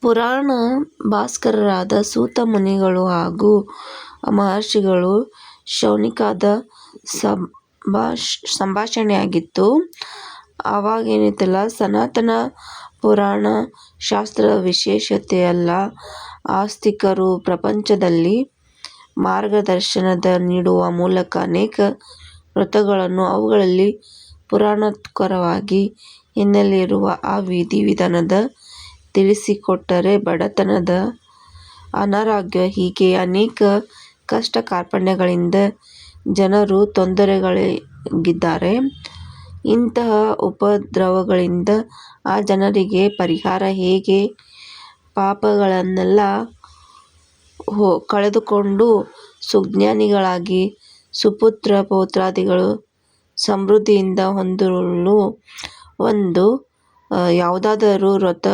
ಪುರಾಣ ಭಾಸ್ಕರರಾದ ಸೂತ ಮುನಿಗಳು ಹಾಗೂ ಮಹರ್ಷಿಗಳು ಶೌನಕಾದ ಸಂಭಾಷಣೆಯಾಗಿತ್ತು. ಅವಾಗೇನಿತ್ತಲ್ಲ, ಸನಾತನ ಪುರಾಣ ಶಾಸ್ತ್ರದ ವಿಶೇಷತೆಯಲ್ಲ, ಆಸ್ತಿಕರು ಪ್ರಪಂಚದಲ್ಲಿ ಮಾರ್ಗದರ್ಶನ ನೀಡುವ ಮೂಲಕ ಅನೇಕ ವ್ರತಗಳನ್ನು ಅವುಗಳಲ್ಲಿ ಪುರಾಣೋಕ್ತವಾಗಿ ಹಿನ್ನೆಲೆಯಿರುವ ಆ ವಿಧಿ-ವಿಧಾನ ತಿಳಿಸಿಕೊಟ್ಟರೆ ಬಡತನ, ಅನಾರೋಗ್ಯ ಹೀಗೆ ಅನೇಕ ಕಷ್ಟ ಕಾರ್ಪಣ್ಯಗಳಿಂದ ಜನರು ತೊಂದರೆಗೊಳಗಿದ್ದಾರೆ. ಇಂತಹ ಉಪದ್ರವಗಳಿಂದ ಆ ಜನರಿಗೆ ಪರಿಹಾರ ಹೇಗೆ? ಪಾಪಗಳನ್ನೆಲ್ಲ ಕಳೆದುಕೊಂಡು ಸುಜ್ಞಾನಿಗಳಾಗಿ ಸುಪುತ್ರ ಪೌತ್ರಾದಿಗಳು ಸಮೃದ್ಧಿಯಿಂದ ಹೊಂದಲು ಒಂದು ಯಾವುದಾದರೂ ವ್ರತ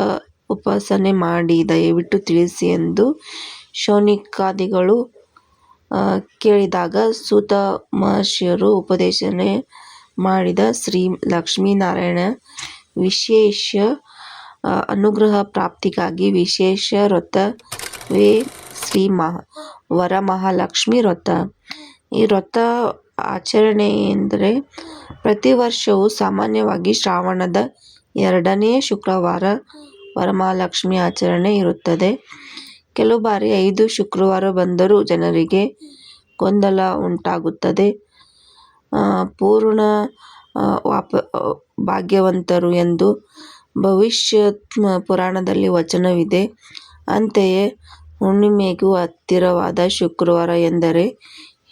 ಉಪಾಸನೆ ಮಾಡಿ ದಯವಿಟ್ಟು ತಿಳಿಸಿ ಎಂದು ಶೌನಕಾದಿಗಳು ಕೇಳಿದಾಗ ಸೂತ ಮಹರ್ಷಿಯರು ಉಪದೇಶನೆ ಮಾಡಿದ ಶ್ರೀ ಲಕ್ಷ್ಮೀನಾರಾಯಣ ವಿಶೇಷ ಅನುಗ್ರಹ ಪ್ರಾಪ್ತಿಗಾಗಿ ವಿಶೇಷ ವ್ರತವೇ ಶ್ರೀ ವರಮಹಾಲಕ್ಷ್ಮೀ ವ್ರತ. ಈ ವ್ರತ ಆಚರಣೆಯೆಂದರೆ ಪ್ರತಿ ವರ್ಷವೂ ಸಾಮಾನ್ಯವಾಗಿ ಶ್ರಾವಣದ 2ನೇ ಶುಕ್ರವಾರ ವರಮಹಾಲಕ್ಷ್ಮಿ ಆಚರಣೆ ಇರುತ್ತದೆ. ಕೆಲವು ಬಾರಿ 5 ಶುಕ್ರವಾರ ಬಂದರೂ ಜನರಿಗೆ ಗೊಂದಲ ಉಂಟಾಗುತ್ತದೆ. ಪೂರ್ಣ ಭಾಗ್ಯವಂತರು ಎಂದು ಭವಿಷ್ಯ ಪುರಾಣದಲ್ಲಿ ವಚನವಿದೆ. ಅಂತೆಯೇ ಹುಣ್ಣಿಮೆಗೂ ಹತ್ತಿರವಾದ ಶುಕ್ರವಾರ ಎಂದರೆ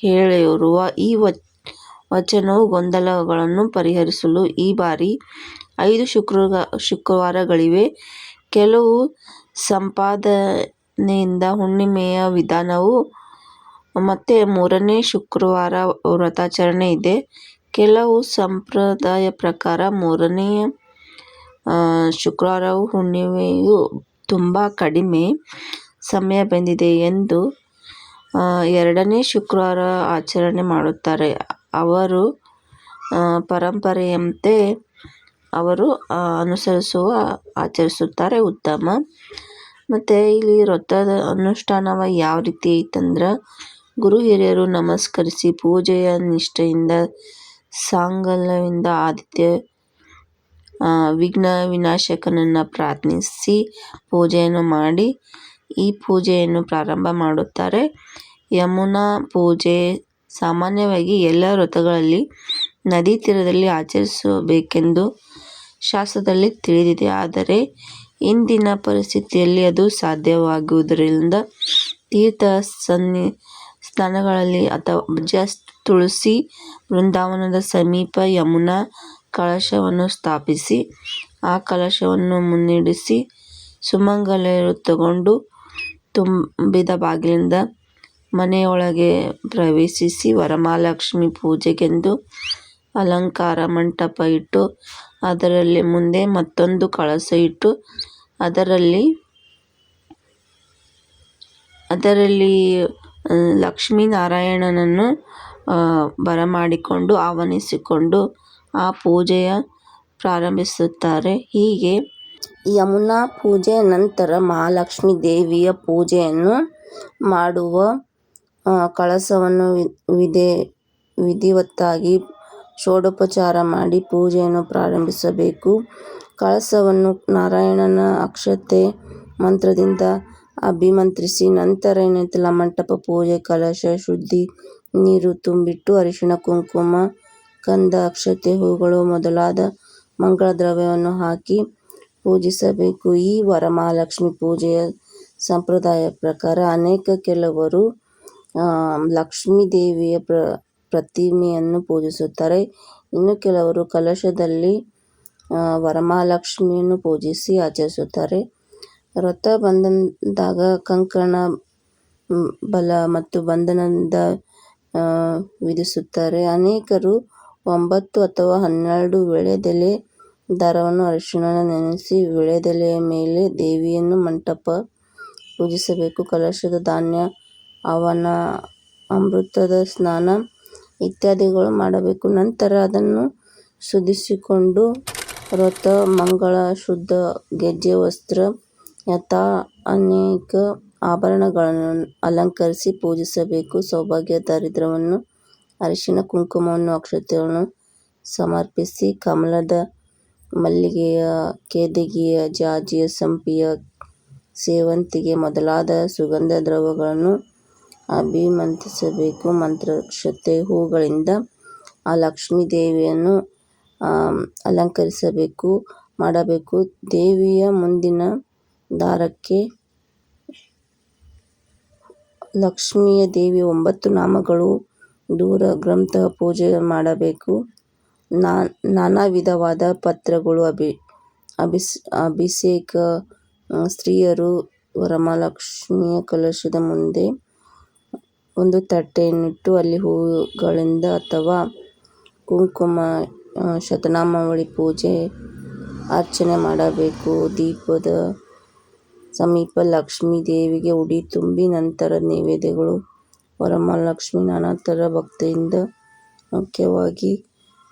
ಹೇಳಿರುವ ಈ ವಚನವು ಗೊಂದಲಗಳನ್ನು ಪರಿಹರಿಸಲು ಈ ಬಾರಿ 5 ಶುಕ್ರವಾರಗಳಿವೆ. ಕೆಲವು ಸಂಪಾದನೆಯಿಂದ ಹುಣ್ಣಿಮೆಯ ವಿಧಾನವು ಮತ್ತೆ 3ನೇ ಶುಕ್ರವಾರ ವ್ರತಾಚರಣೆ ಇದೆ. ಕೆಲವು ಸಂಪ್ರದಾಯ ಪ್ರಕಾರ 3ನೇ ಶುಕ್ರವಾರವು ಹುಣ್ಣಿಮೆಯು ತುಂಬಾ ಕಡಿಮೆ ಸಮಯ ಬಂದಿದೆ ಎಂದು 2ನೇ ಶುಕ್ರವಾರ ಆಚರಣೆ ಮಾಡುತ್ತಾರೆ. ಅವರು ಪರಂಪರೆಯಂತೆ ಅವರು ಆಚರಿಸುತ್ತಾರೆ ಉತ್ತಮ. ಮತ್ತು ಇಲ್ಲಿ ವ್ರತದ ಅನುಷ್ಠಾನವ ಯಾವ ರೀತಿ ಐತಂದ್ರೆ, ಗುರು ಹಿರಿಯರು ನಮಸ್ಕರಿಸಿ ಪೂಜೆಯ ನಿಷ್ಠೆಯಿಂದ ಸಾಂಗಲ್ಯದಿಂದ ಆದಿತ್ಯ ವಿಘ್ನ ವಿನಾಶಕನನ್ನು ಪ್ರಾರ್ಥಿಸಿ ಪೂಜೆಯನ್ನು ಮಾಡಿ ಈ ಪೂಜೆಯನ್ನು ಪ್ರಾರಂಭ ಮಾಡುತ್ತಾರೆ. ಯಮುನಾ ಪೂಜೆ ಸಾಮಾನ್ಯವಾಗಿ ಎಲ್ಲ ವ್ರತಗಳಲ್ಲಿ ನದಿ ತೀರದಲ್ಲಿ ಆಚರಿಸಬೇಕೆಂದು ಶಾಸ್ತ್ರದಲ್ಲಿ ತಿಳಿದಿದೆ. ಆದರೆ ಇಂದಿನ ಪರಿಸ್ಥಿತಿಯಲ್ಲಿ ಅದು ಸಾಧ್ಯವಾಗುವುದರಿಂದ ತೀರ್ಥ ಸ್ನಾನಗಳಲ್ಲಿ ಅಥವಾ ತುಳಸಿ ವೃಂದಾವನದ ಸಮೀಪ ಯಮುನಾ ಕಳಶವನ್ನು ಸ್ಥಾಪಿಸಿ ಆ ಕಳಶವನ್ನು ಮುನ್ನಡೆಸಿ ಸುಮಂಗಲೆಯರು ತಗೊಂಡು ತುಂಬಿದ ಬಾಗಿಲಿಂದ ಮನೆಯೊಳಗೆ ಪ್ರವೇಶಿಸಿ ವರಮಹಾಲಕ್ಷ್ಮಿ ಪೂಜೆಗೆಂದು ಅಲಂಕಾರ ಮಂಟಪ ಇಟ್ಟು ಅದರಲ್ಲಿ ಮುಂದೆ ಮತ್ತೊಂದು ಕಳಶ ಇಟ್ಟು ಅದರಲ್ಲಿ ಲಕ್ಷ್ಮೀನಾರಾಯಣನನ್ನು ಬರಮಾಡಿಕೊಂಡು ಆವಾಹಿಸಿಕೊಂಡು ಆ ಪೂಜೆಯ ಪ್ರಾರಂಭಿಸುತ್ತಾರೆ. ಹೀಗೆ ಯಮುನಾ ಪೂಜೆಯ ನಂತರ ಮಹಾಲಕ್ಷ್ಮೀ ದೇವಿಯ ಪೂಜೆಯನ್ನು ಮಾಡುವ ಕಳಶವನ್ನು ವಿಧಿವತ್ತಾಗಿ ಷೋಡಶೋಪಚಾರ ಮಾಡಿ ಪೂಜೆಯನ್ನು ಪ್ರಾರಂಭಿಸಬೇಕು. ಕಳಶವನ್ನು ನಾರಾಯಣನ ಅಕ್ಷತೆ ಮಂತ್ರದಿಂದ ಅಭಿಮಂತ್ರಿಸಿ ನಂತರ ಮಂಟಪ ಪೂಜೆ, ಕಲಶ ಶುದ್ಧಿ, ನೀರು ತುಂಬಿಟ್ಟು ಅರಿಶಿಣ ಕುಂಕುಮ ಗಂಧ ಅಕ್ಷತೆ ಹೂಗಳು ಮೊದಲಾದ ಮಂಗಳ ದ್ರವ್ಯವನ್ನು ಹಾಕಿ ಪೂಜಿಸಬೇಕು. ಈ ವರಮಹಾಲಕ್ಷ್ಮಿ ಪೂಜೆಯ ಸಂಪ್ರದಾಯ ಪ್ರಕಾರ ಕೆಲವರು ಲಕ್ಷ್ಮೀದೇವಿಯ ಪ್ರತಿಮೆಯನ್ನು ಪೂಜಿಸುತ್ತಾರೆ. ಇನ್ನು ಕೆಲವರು ಕಲಶದಲ್ಲಿ ವರಮಹಾಲಕ್ಷ್ಮಿಯನ್ನು ಪೂಜಿಸಿ ಆಚರಿಸುತ್ತಾರೆ. ವ್ರತ ಬಂದಾಗ ಕಂಕಣ ಬಲ ಮತ್ತು ಬಂಧನದಿಂದ ವಿಧಿಸುತ್ತಾರೆ. ಅನೇಕರು 9 ಅಥವಾ 12 ವೀಳ್ಯದೆಲೆ ದಾರವನ್ನು ಅರಿಶಿಣ ನೆನೆಸಿ ವೀಳ್ಯದೆಲೆಯ ಮೇಲೆ ದೇವಿಯನ್ನು ಮಂಟಪ ಪೂಜಿಸಬೇಕು. ಕಲಶದ ಧಾನ್ಯ ಹವನ ಅಮೃತದ ಸ್ನಾನ ಇತ್ಯಾದಿಗಳು ಮಾಡಬೇಕು. ನಂತರ ಅದನ್ನು ಶುದ್ಧಿಸಿಕೊಂಡು ವ್ರತ ಮಂಗಳ ಶುದ್ಧ ಗೆಜ್ಜೆ ವಸ್ತ್ರ ಯಥಾ ಅನೇಕ ಆಭರಣಗಳನ್ನು ಅಲಂಕರಿಸಿ ಪೂಜಿಸಬೇಕು. ಸೌಭಾಗ್ಯ ದಾರಿದ್ರ್ಯವನ್ನು ಅರಿಶಿನ ಕುಂಕುಮವನ್ನು ಅಕ್ಷತೆಗಳನ್ನು ಸಮರ್ಪಿಸಿ ಕಮಲದ, ಮಲ್ಲಿಗೆಯ, ಕೇದಿಗೆಯ, ಜಾಜಿಯ, ಸಂಪಿಗೆಯ, ಸೇವಂತಿಗೆ ಮೊದಲಾದ ಸುಗಂಧ ದ್ರವ್ಯಗಳನ್ನು ಅಭಿಮಂತ್ರಿಸಬೇಕು. ಮಂತ್ರಾಕ್ಷತೆ ಹೂಗಳಿಂದ ಆ ಲಕ್ಷ್ಮೀ ದೇವಿಯನ್ನು ಮಾಡಬೇಕು. ದೇವಿಯ ಮುಂದಿನ ದಾರಕ್ಕೆ ಲಕ್ಷ್ಮೀ ದೇವಿಯ 9 ನಾಮಗಳು ದೂರ ಗ್ರಂಥ ಪೂಜೆ ಮಾಡಬೇಕು. ನಾನಾ ವಿಧವಾದ ಪತ್ರಗಳು ಅಭಿಷೇಕ. ಸ್ತ್ರೀಯರು ವರಮಹಾಲಕ್ಷ್ಮಿಯ ಕಲಶದ ಮುಂದೆ ಒಂದು ತಟ್ಟೆಯನ್ನಿಟ್ಟು ಅಲ್ಲಿ ಹೂಗಳಿಂದ ಅಥವಾ ಕುಂಕುಮ ಶತನಾಮಾವಳಿ ಪೂಜೆ ಅರ್ಚನೆ ಮಾಡಬೇಕು. ದೀಪದ ಸಮೀಪ ಲಕ್ಷ್ಮೀ ದೇವಿಗೆ ಉಡಿ ತುಂಬಿ ನಂತರ ನೈವೇದ್ಯಗಳು. ವರಮಹಾಲಕ್ಷ್ಮಿ ನಾನಾ ಥರ ಭಕ್ತಿಯಿಂದ ಮುಖ್ಯವಾಗಿ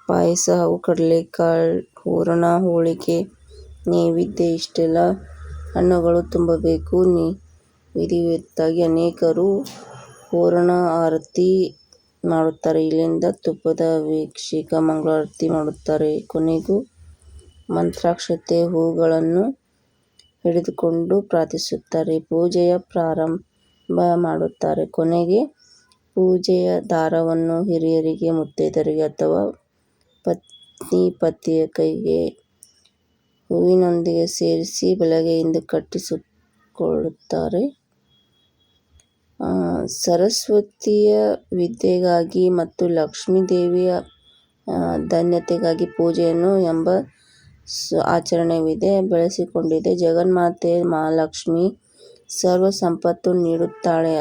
ಪಾಯಸ ಹಾಗೂ ಕಡಲೆಕಾಳು, ಹೂರಣ, ಹೋಳಿಗೆ ನೈವೇದ್ಯ ಇಷ್ಟೆಲ್ಲ ಹಣ್ಣುಗಳು ತುಂಬಬೇಕು. ವಿಧಿವತ್ತಾಗಿ ಅನೇಕರು ಹೂರಣ ಆರತಿ ಮಾಡುತ್ತಾರೆ. ಇಲ್ಲಿಂದ ತುಪ್ಪದ ಅಭಿಷೇಕ, ಮಂಗಳಾರತಿ ಮಾಡುತ್ತಾರೆ. ಕೊನೆಗೂ ಮಂತ್ರಾಕ್ಷತೆ ಹೂಗಳನ್ನು ಹಿಡಿದುಕೊಂಡು ಪ್ರಾರ್ಥಿಸುತ್ತಾರೆ. ಪೂಜೆಯ ಪ್ರಾರಂಭ ಮಾಡುತ್ತಾರೆ. ಕೊನೆಗೆ ಪೂಜೆಯ ದಾರವನ್ನು ಹಿರಿಯರಿಗೆ, ಮುತ್ತೈದೆಯರಿಗೆ ಅಥವಾ ಪತಿಯ ಕೈಗೆ ಹೂವಿನೊಂದಿಗೆ ಸೇರಿಸಿ ಬಲಗೈಯಿಂದ ಕಟ್ಟಿಸಿಕೊಳ್ಳುತ್ತಾರೆ. ಸರಸ್ವತಿಯ ವಿದ್ಯೆಗಾಗಿ ಮತ್ತು ಲಕ್ಷ್ಮೀ ದೇವಿಯ ಧನ್ಯತೆಗಾಗಿ ಪೂಜೆಯನ್ನು ಎಂಬ ಆಚರಣೆವಿದೆ, ಬೆಳೆಸಿಕೊಂಡಿದೆ. ಜಗನ್ಮಾತೆ ಮಹಾಲಕ್ಷ್ಮಿ ಸರ್ವ ಸಂಪತ್ತು ನೀಡುತ್ತಾಳೆ.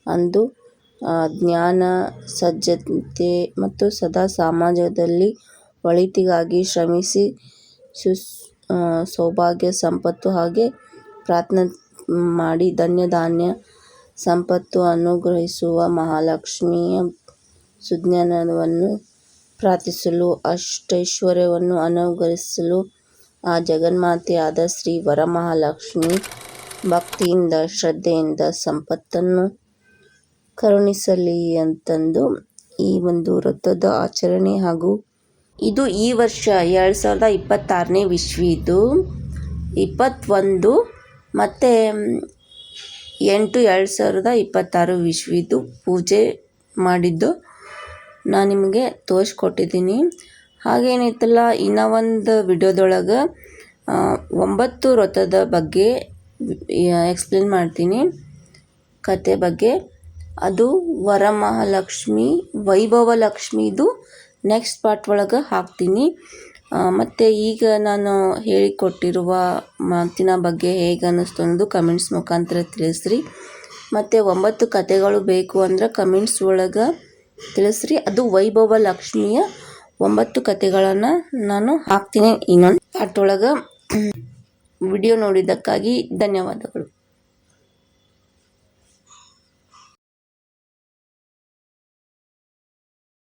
ಅಂದು ಜ್ಞಾನ, ಸಜ್ಜನತೆ ಮತ್ತು ಸದಾ ಸಮಾಜದಲ್ಲಿ ಒಳಿತಿಗಾಗಿ ಶ್ರಮಿಸಿ ಸೌಭಾಗ್ಯ, ಸಂಪತ್ತು ಹಾಗೆ ಪ್ರಾರ್ಥನೆ ಮಾಡಿ ಧನ-ಧಾನ್ಯ ಸಂಪತ್ತು ಅನುಗ್ರಹಿಸುವ ಮಹಾಲಕ್ಷ್ಮಿಯ ಸುಜ್ಞಾನವನ್ನು ಪ್ರಾರ್ಥಿಸಲು, ಅಷ್ಟೈಶ್ವರ್ಯವನ್ನು ಅನುಗ್ರಹಿಸಲು ಆ ಜಗನ್ಮಾತೆಯಾದ ಶ್ರೀ ವರಮಹಾಲಕ್ಷ್ಮಿ ಭಕ್ತಿಯಿಂದ, ಶ್ರದ್ಧೆಯಿಂದ ಸಂಪತ್ತನ್ನು ಕರುಣಿಸಲಿ ಎಂತಂದು ಈ ಒಂದು ವ್ರತದ ಆಚರಣೆ. ಹಾಗೂ ಇದು ಈ ವರ್ಷ 2026ನೇ ಇಸ್ವಿದು 21 ಮತ್ತು 8/2026 ಇಸ್ವಿದು ಪೂಜೆ ಮಾಡಿದ್ದು ನಾನು ನಿಮಗೆ ತೋರಿಸ್ಕೊಟ್ಟಿದ್ದೀನಿ. ಹಾಗೇನೈತಲ್ಲ, ಇನ್ನೂ ಒಂದು ವಿಡಿಯೋದೊಳಗೆ 9 ವ್ರತದ ಬಗ್ಗೆ ಎಕ್ಸ್ಪ್ಲೇನ್ ಮಾಡ್ತೀನಿ, ಕತೆ ಬಗ್ಗೆ. ಅದು ವರಮಹಾಲಕ್ಷ್ಮಿ, ವೈಭವ ಲಕ್ಷ್ಮಿದು ನೆಕ್ಸ್ಟ್ ಪಾರ್ಟ್ ಒಳಗೆ ಹಾಕ್ತೀನಿ. ಮತ್ತು ಈಗ ನಾನು ಹೇಳಿಕೊಟ್ಟಿರುವ ಮಾತಿನ ಬಗ್ಗೆ ಹೇಗೆ ಅನ್ನಿಸ್ತು ಅನ್ನೋದು ಕಮೆಂಟ್ಸ್ ಮುಖಾಂತರ ತಿಳಿಸ್ರಿ. ಮತ್ತು 9 ಕತೆಗಳು ಬೇಕು ಅಂದ್ರೆ ಕಮೆಂಟ್ಸ್ ಒಳಗೆ ತಿಳಿಸ್ರಿ. ಅದು ವೈಭವ ಲಕ್ಷ್ಮಿಯ 9 ಕತೆಗಳನ್ನು ನಾನು ಹಾಕ್ತೀನಿ ಇನ್ನೊಂದು ಪಾರ್ಟ್ ಒಳಗೆ. ವಿಡಿಯೋ ನೋಡಿದ್ದಕ್ಕಾಗಿ ಧನ್ಯವಾದಗಳು.